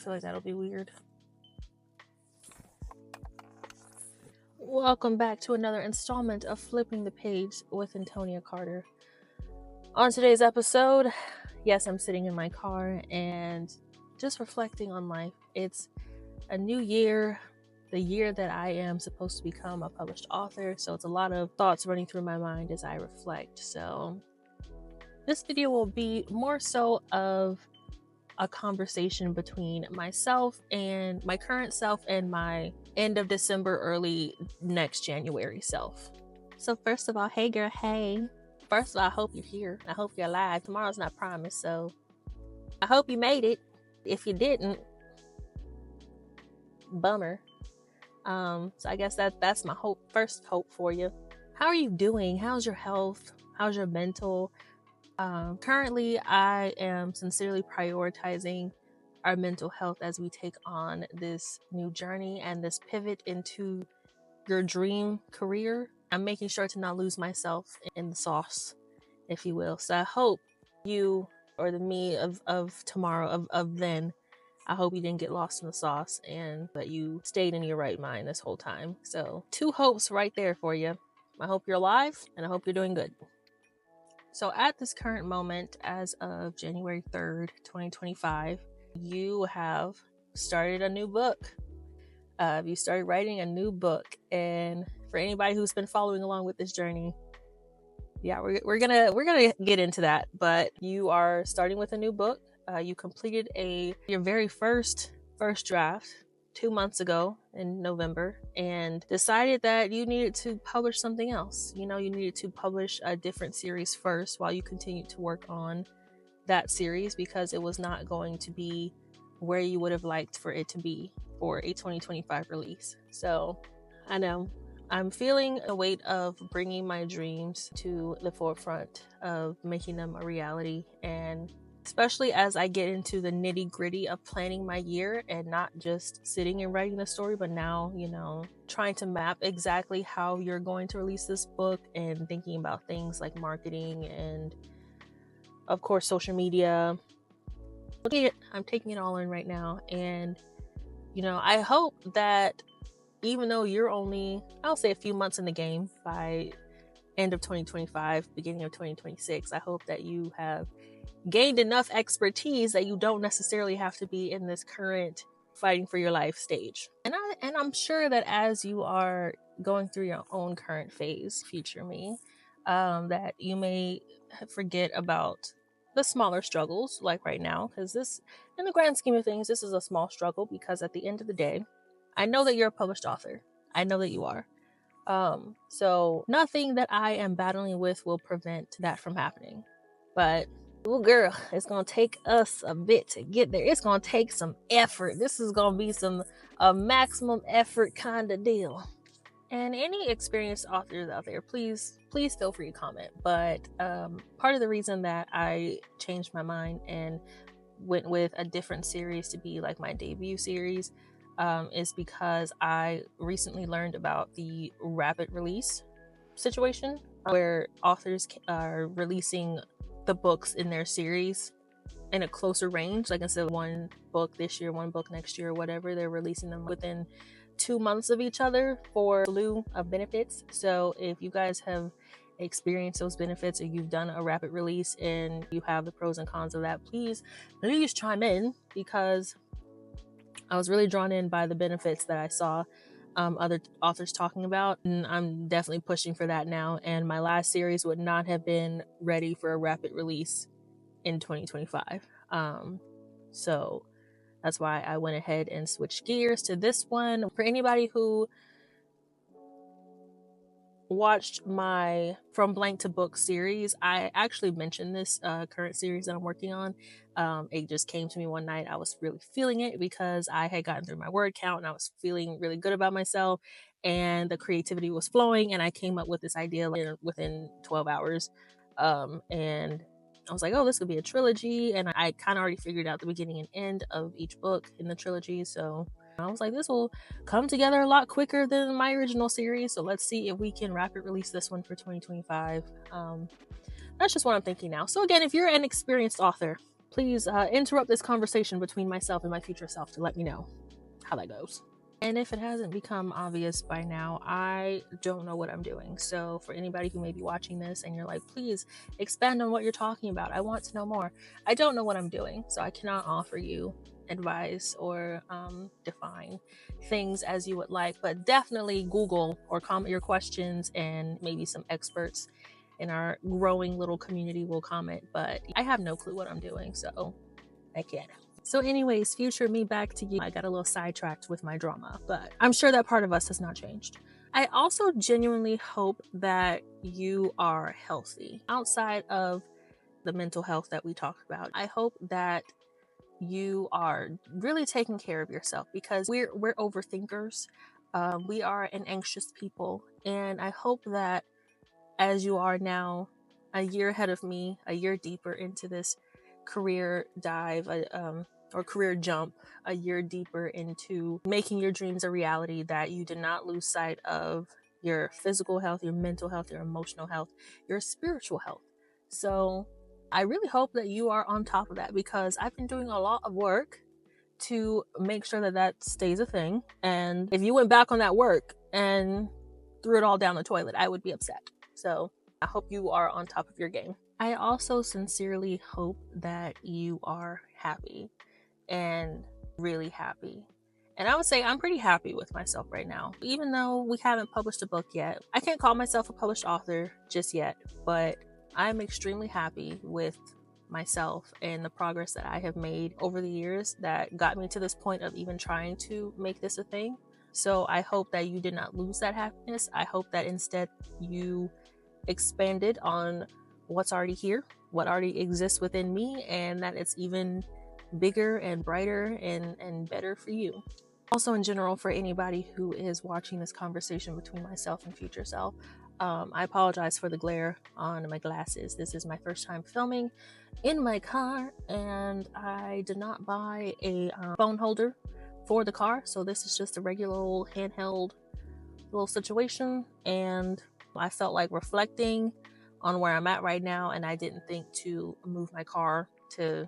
feel like that'll be weird. Welcome back to another installment of Flipping the Page with Antonia Carter. On today's episode, yes, I'm sitting in my car and just reflecting on life. It's a new year, the year that I am supposed to become a published author, so it's a lot of thoughts running through my mind as I reflect. So this video will be more so of a conversation between myself and my current self and my end of December, early next January self. So first of all, hey girl, hey. First of all, I hope you're here. I hope you're alive. Tomorrow's not promised, so I hope you made it. If you didn't, bummer. So I guess that's my first hope for you. How are you doing? How's your health? How's your mental? Currently, I am sincerely prioritizing our mental health as we take on this new journey and this pivot into your dream career. I'm making sure to not lose myself in the sauce, if you will. So I hope you, or the me of tomorrow, of then, I hope you didn't get lost in the sauce and that you stayed in your right mind this whole time. So 2 hopes right there for you. I hope you're alive and I hope you're doing good. So at this current moment, as of January 3rd, 2025, you have started a new book. You started writing a new book. And for anybody who's been following along with this journey, yeah, we're gonna get into that. But you are starting with a new book. You completed your very first draft 2 months ago in November and decided that you needed to publish something else. You needed to publish a different series first while you continued to work on that series, because it was not going to be where you would have liked for it to be for a 2025 release. So I know I'm feeling the weight of bringing my dreams to the forefront of making them a reality, and especially as I get into the nitty gritty of planning my year and not just sitting and writing the story, but now, trying to map exactly how you're going to release this book and thinking about things like marketing and, of course, social media. I'm taking it all in right now. And, I hope that even though you're only, I'll say a few months in the game, by end of 2025, beginning of 2026, I hope that you have gained enough expertise that you don't necessarily have to be in this current fighting for your life stage. And I'm sure that as you are going through your own current phase, future me, that you may forget about the smaller struggles, like right now, because this, in the grand scheme of things, this is a small struggle, because at the end of the day, I know that you're a published author. I know that you are. So nothing that I am battling with will prevent that from happening. But oh girl, it's gonna take us a bit to get there. It's gonna take some effort. This is gonna be a maximum effort kind of deal. And any experienced authors out there, please feel free to comment. But part of the reason that I changed my mind and went with a different series to be like my debut series is because I recently learned about the rapid release situation, where authors are releasing the books in their series in a closer range. Like I said, 1 book this year, 1 book next year, whatever. They're releasing them within 2 months of each other for slew of benefits. So if you guys have experienced those benefits, or you've done a rapid release and you have the pros and cons of that, please chime in, because I was really drawn in by the benefits that I saw other authors talking about, and I'm definitely pushing for that now. And my last series would not have been ready for a rapid release in 2025. So that's why I went ahead and switched gears to this one. For anybody who watched my From Blank to Book series, I actually mentioned this current series that I'm working on. It just came to me one night. I was really feeling it because I had gotten through my word count and I was feeling really good about myself, and the creativity was flowing, and I came up with this idea within 12 hours. And I was like, oh, this could be a trilogy. And I kind of already figured out the beginning and end of each book in the trilogy. So I was like, this will come together a lot quicker than my original series. So let's see if we can rapid release this one for 2025. That's just what I'm thinking now. So again, if you're an experienced author please interrupt this conversation between myself and my future self to let me know how that goes. And if it hasn't become obvious by now, I don't know what I'm doing. So for anybody who may be watching this and you're like, please expand on what you're talking about, I want to know more. I don't know what I'm doing, so I cannot offer you advice or define things as you would like, but definitely Google or comment your questions, and maybe some experts in our growing little community will comment. But I have no clue what I'm doing, so I can't help. So anyways, future me, back to you. I got a little sidetracked with my drama, but I'm sure that part of us has not changed. I also genuinely hope that you are healthy outside of the mental health that we talked about. I hope that you are really taking care of yourself, because we're overthinkers. We are an anxious people, and I hope that as you are now a year ahead of me, a year deeper into this career dive, or career jump, a year deeper into making your dreams a reality, that you do not lose sight of your physical health, your mental health, your emotional health, your spiritual health. So I really hope that you are on top of that, because I've been doing a lot of work to make sure that that stays a thing. And if you went back on that work and threw it all down the toilet, I would be upset. So I hope you are on top of your game. I also sincerely hope that you are happy, and really happy. And I would say I'm pretty happy with myself right now. Even though we haven't published a book yet, I can't call myself a published author just yet, but I'm extremely happy with myself and the progress that I have made over the years that got me to this point of even trying to make this a thing. So I hope that you did not lose that happiness. I hope that instead you expanded on what's already here, what already exists within me, and that it's even bigger and brighter and better for you. Also, in general, for anybody who is watching this conversation between myself and future self, I apologize for the glare on my glasses. This is my first time filming in my car, and I did not buy a phone holder for the car, so this is just a regular old handheld little situation. And I felt like reflecting on where I'm at right now, and I didn't think to move my car to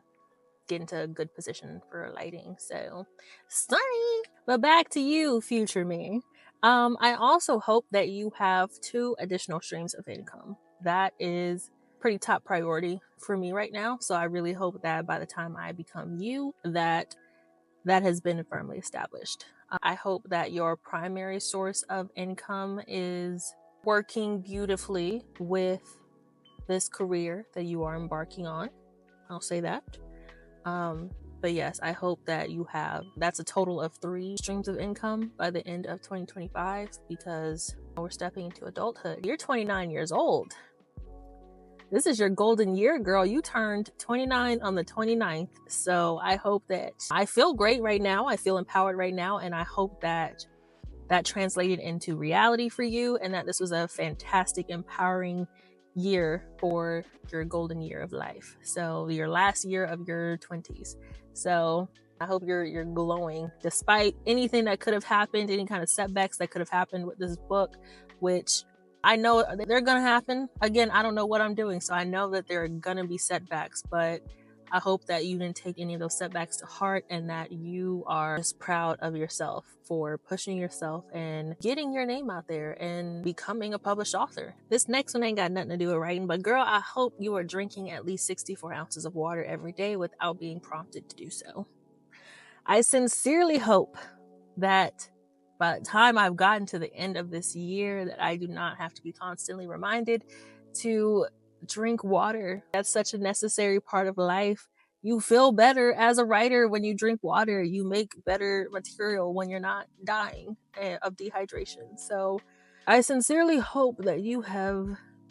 get into a good position for lighting. So sorry, but back to you, future me. I also hope that you have 2 additional streams of income. That is pretty top priority for me right now. So I really hope that by the time I become you, that has been firmly established. I hope that your primary source of income is working beautifully with this career that you are embarking on. I'll say that. But yes, I hope that you have, that's a total of 3 streams of income by the end of 2025, because we're stepping into adulthood. You're 29 years old. This is your golden year, girl. You turned 29 on the 29th. So I hope that, I feel great right now. I feel empowered right now. And I hope that that translated into reality for you, and that this was a fantastic, empowering year for your golden year of life. So your last year of your 20s. So I hope you're glowing despite anything that could have happened, any kind of setbacks that could have happened with this book, which I know they're going to happen. Again, I don't know what I'm doing, so I know that there are going to be setbacks, but I hope that you didn't take any of those setbacks to heart, and that you are just proud of yourself for pushing yourself and getting your name out there and becoming a published author. This next one ain't got nothing to do with writing, but girl, I hope you are drinking at least 64 ounces of water every day without being prompted to do so. I sincerely hope that by the time I've gotten to the end of this year, that I do not have to be constantly reminded to drink water. That's such a necessary part of life. You feel better as a writer when you drink water. You make better material when you're not dying of dehydration. So I sincerely hope that you have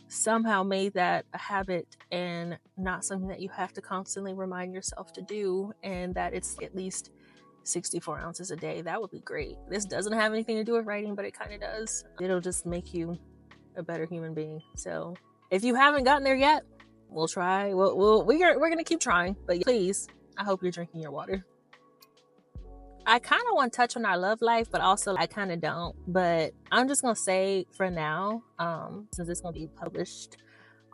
somehow made that a habit and not something that you have to constantly remind yourself to do, and that it's at least 64 ounces a day. That would be great. This doesn't have anything to do with writing, but it kind of does. It'll just make you a better human being. So if you haven't gotten there yet, we'll try. We're gonna keep trying. But please, I hope you're drinking your water. I kind of want to touch on our love life, but also I kind of don't. But I'm just gonna say for now, since it's gonna be published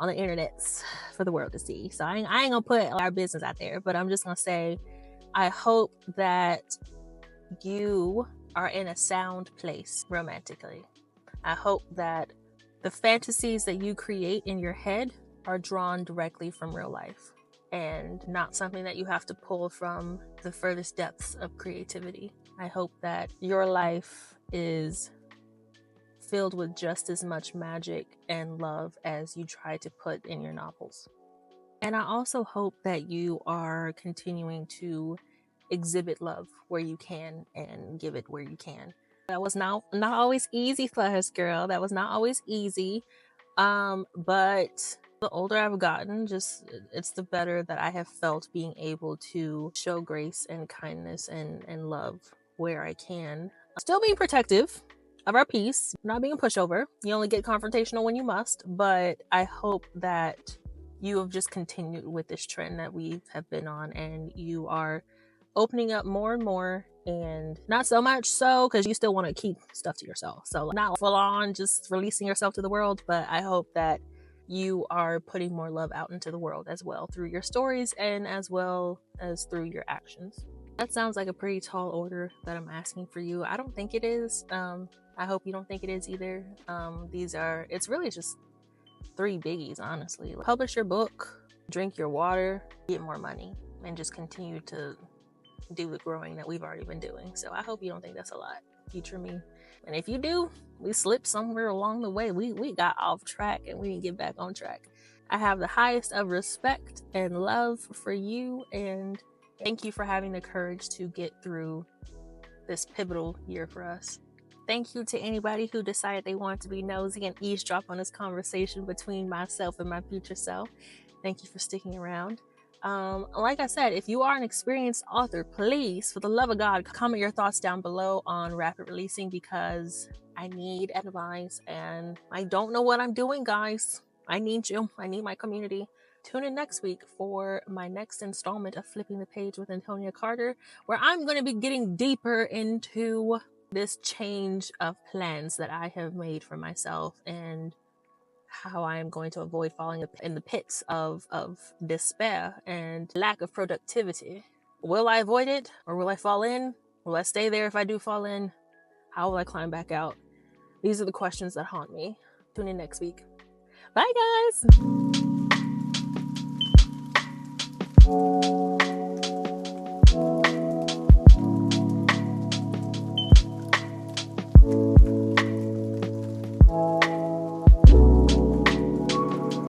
on the internets for the world to see. So I ain't gonna put our business out there, but I'm just gonna say, I hope that you are in a sound place romantically. I hope that the fantasies that you create in your head are drawn directly from real life and not something that you have to pull from the furthest depths of creativity. I hope that your life is filled with just as much magic and love as you try to put in your novels. And I also hope that you are continuing to exhibit love where you can and give it where you can. That was not always easy for us, girl. That was not always easy. But the older I've gotten, it's the better that I have felt being able to show grace and kindness and love where I can. Still being protective of our peace, not being a pushover. You only get confrontational when you must, but I hope that you have just continued with this trend that we have been on, and you are opening up more and more, and not so much so because you still want to keep stuff to yourself. So not full on just releasing yourself to the world, but I hope that you are putting more love out into the world as well through your stories and as well as through your actions. That sounds like a pretty tall order that I'm asking for you. I don't think it is. I hope you don't think it is either. It's really just 3 biggies, honestly. Publish your book, drink your water, get more money, and just continue to do the growing that we've already been doing. So I hope you don't think that's a lot, future me. And if you do, we slipped somewhere along the way. We got off track and we didn't get back on track. I have the highest of respect and love for you, and thank you for having the courage to get through this pivotal year for us. Thank you to anybody who decided they wanted to be nosy and eavesdrop on this conversation between myself and my future self. Thank you for sticking around. Like I said, if you are an experienced author, please, for the love of God, comment your thoughts down below on rapid releasing, because I need advice and I don't know what I'm doing, guys. I need you. I need my community. Tune in next week for my next installment of Flipping the Page with Antonia Carter, where I'm going to be getting deeper into this change of plans that I have made for myself and how I am going to avoid falling in the pits of despair and lack of productivity. Will I avoid it, or will I fall in? Will I stay there if I do fall in? How will I climb back out? These are the questions that haunt me. Tune in next week. Bye, guys.